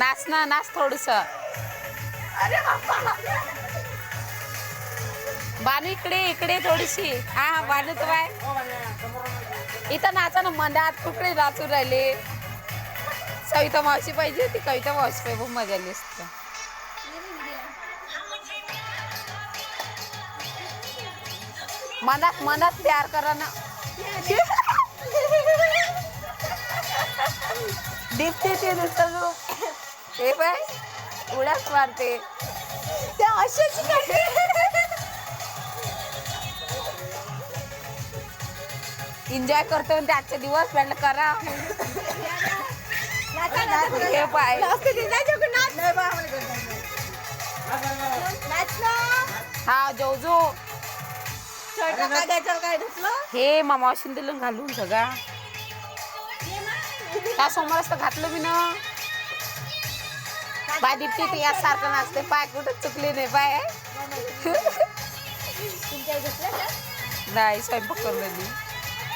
नाच ना नाच थोडस. बानू इकडे इकडे थोडीशी. हा बानू तर बाय इथं नाचा ना मंदात कुकडे नाचून राहिले. सविता मावशी पाहिजे होती. कविता मावशी पाहिजे खूप मजा आली असते. मनात मनात प्यार करा ना. दिसते ते नुसतं हे बाय उड्याच मारते त्या अशाच. एन्जॉय करतो म्हणते आजचे दिवस म्हटलं करा. हे पाय हा जोजो हे मामाशीन दिलं घालून सगळा त्या समोरच तर घातलं मी ना. पाय दिपते ते यासारखं नाचते. पाय कुठं चुकले नाही पाय. नाही स्वयंपाक करून राहिली.